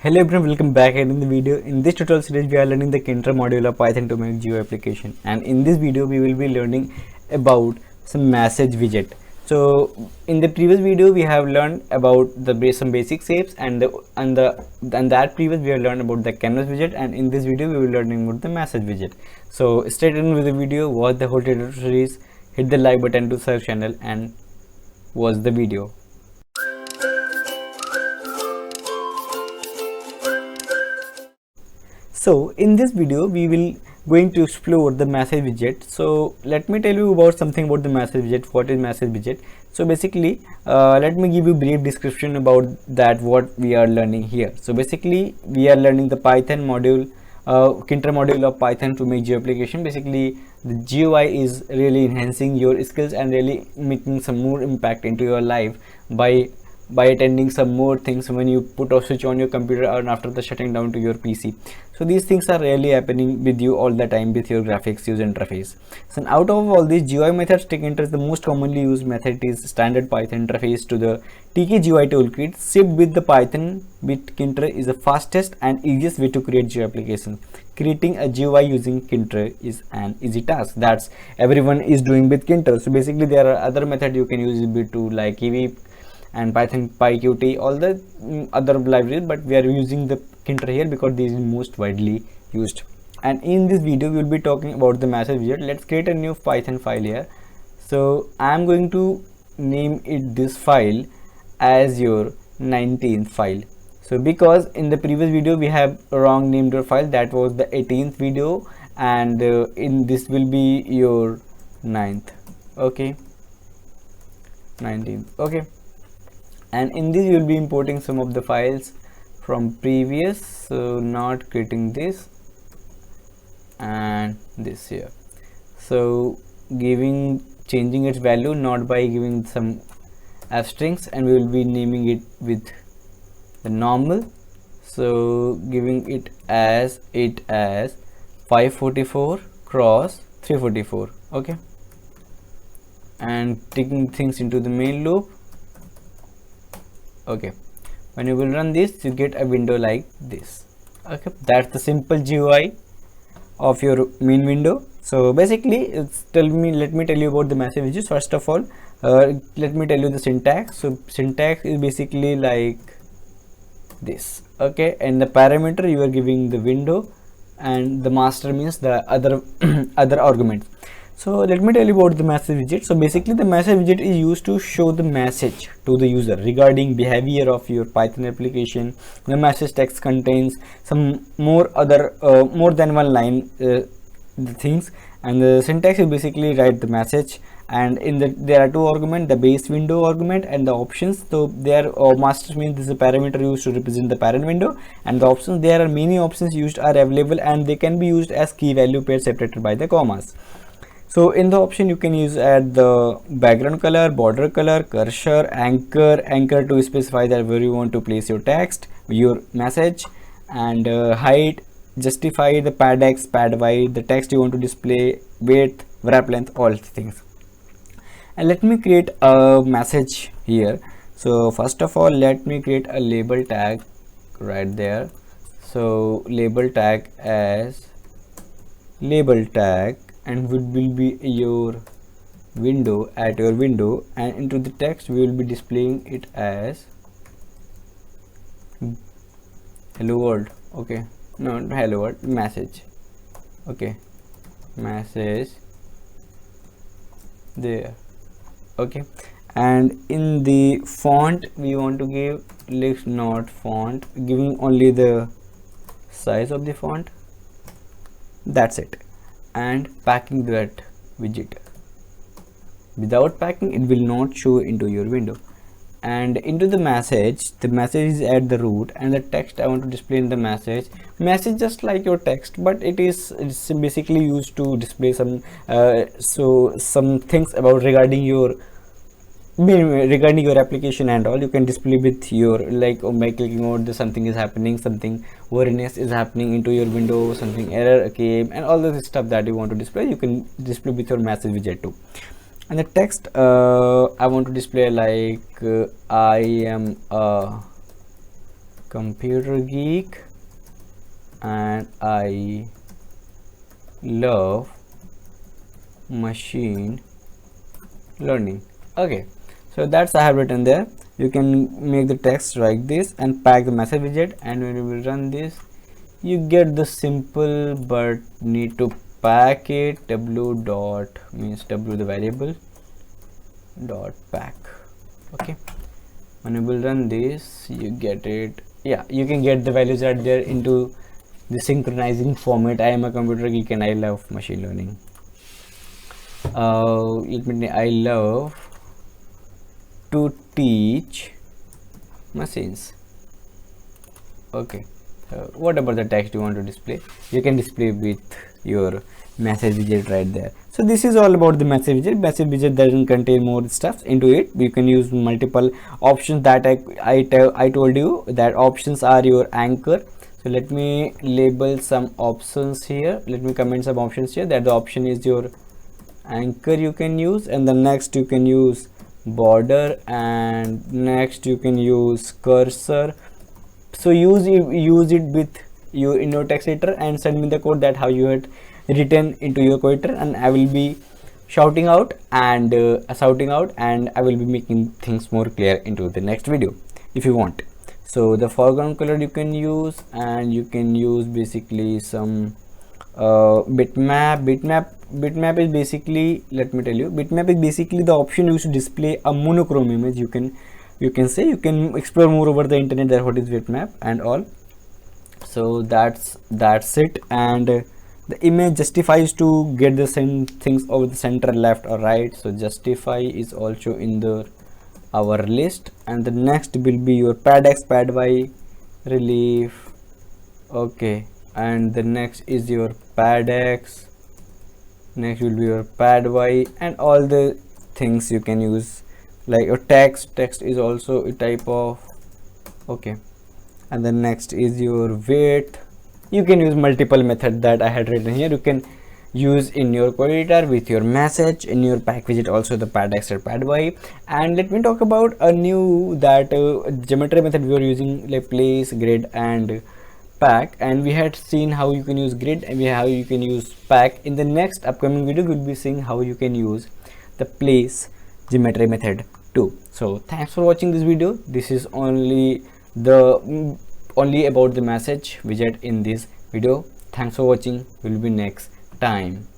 Hello everyone, welcome back again in the video. In this tutorial series, we are learning the Tkinter module of Python to make GUI application. And in this video, we will be learning about some message widget. So in the previous video, we have learned about some basic shapes, and that previous we have learned about the canvas widget. And in this video, we will be learning about the message widget. So straight in with the video, watch the whole tutorial series, hit the like button to subscribe channel, and watch the video. So in this video we will going to explore the message widget. So let me tell you about something about the message widget. What is message widget? So basically let me give you brief description about that what we are learning here. So basically we are learning the Python module, Tkinter module of Python to make GUI application. Basically the GUI is really enhancing your skills and really making some more impact into your life by attending some more things when you put a switch on your computer or after the shutting down to your PC. So these things are really happening with you all the time with your graphics user interface. So out of all these GUI methods, Tkinter is the most commonly used method. It is standard Python interface to the TKGUI toolkit. Shipped with the Python with Tkinter is the fastest and easiest way to create GUI applications. Creating a GUI using Tkinter is an easy task. That's everyone is doing with Tkinter. So basically there are other methods you can use it to like Kiwi and Python PyQt, all the other libraries, but we are using the Tkinter here because this is most widely used. And in this video we will be talking about the message widget. Let's create a new Python file here. So I am going to name it this file as your 19th file. So because in the previous video we have wrong named your file, that was the 18th video, and in this will be your 9th. Okay, 19th. Okay, and in this you will be importing some of the files from previous, so not creating this and this here. So changing its value not by giving some f strings, and we will be naming it with the normal. So giving it as 544 cross 344. Okay, and taking things into the main loop. Okay, when you will run this, you get a window like this. Okay, that's the simple GUI of your main window. So basically let me tell you about the message widgets. First of all, let me tell you the syntax. So syntax is basically like this. Okay, and the parameter you are giving the window, and the master means the other other arguments. So let me tell you about the message widget. So basically the message widget is used to show the message to the user regarding behavior of your Python application. The message text contains some more than one line the things, and the syntax is basically write the message, and there are two arguments, the base window argument and the options. So there masters means this is a parameter used to represent the parent window, and the options, there are many options used are available, and they can be used as key value pairs separated by the commas. So in the option you can use add the background color, border color, cursor, anchor to specify that where you want to place your text, your message, and height, justify the pad x, pad y, the text you want to display, width, wrap length, all things. And let me create a message here. So first of all, let me create a label tag right there. So label tag as label tag, and will be your window at your window, and into the text we will be displaying it as hello world. Okay, no, hello world, message. Okay, message there. Okay, and in the font we want to give list not font, giving only the size of the font. That's it. And packing that widget. Without packing, it will not show into your window. And into the message is at the root, and the text I want to display in the message just like your text, but it's basically used to display some some things about regarding your application and all. You can display with your like by clicking on the something is happening, something erroneous is happening into your window, something error came, and all this stuff that you want to display, you can display with your message widget too. And the text I want to display like I am a computer geek and I love machine learning. Okay, so that's I have written there. You can make the text like this and pack the message widget, and when you will run this, you get the simple but need to pack it. W dot means W the variable dot pack. Okay, when you will run this, you get it. Yeah, you can get the values right there into the synchronizing format. I am a computer geek and I love machine learning. Let me I love to teach machines. Okay, whatever the text you want to display, you can display with your message widget right there. So this is all about the message widget. Message widget doesn't contain more stuff into it. You can use multiple options that I told you that options are your anchor. So let me label some options here. Let me comment some options here, that the option is your anchor you can use, and the next you can use border, and next you can use cursor. So use it with you in your text editor and send me the code that how you had written into your code editor, and I will be shouting out and I will be making things more clear into the next video if you want. So the foreground color you can use, and you can use basically some bitmap is basically, let me tell you, bitmap is basically the option used to display a monochrome image. You can explore more over the internet that what is bitmap and all. So that's it, and the image justifies to get the same things over the center, left or right. So justify is also in the our list, and the next will be your pad x, pad y, relief. Okay, and the next is your pad x, next will be your pad y, and all the things you can use, like your text is also a type of. Okay, and the next is your weight. You can use multiple method that I had written here. You can use in your code editor with your message, in your pack widget also the pad x or pad y. And let me talk about a new that geometry method we are using, like place, grid and pack, and we had seen how you can use grid and how you can use pack. In the next upcoming video we'll be seeing how you can use the place geometry method too. So thanks for watching this video. This is only about the message widget in this video. Thanks for watching. Will be next time.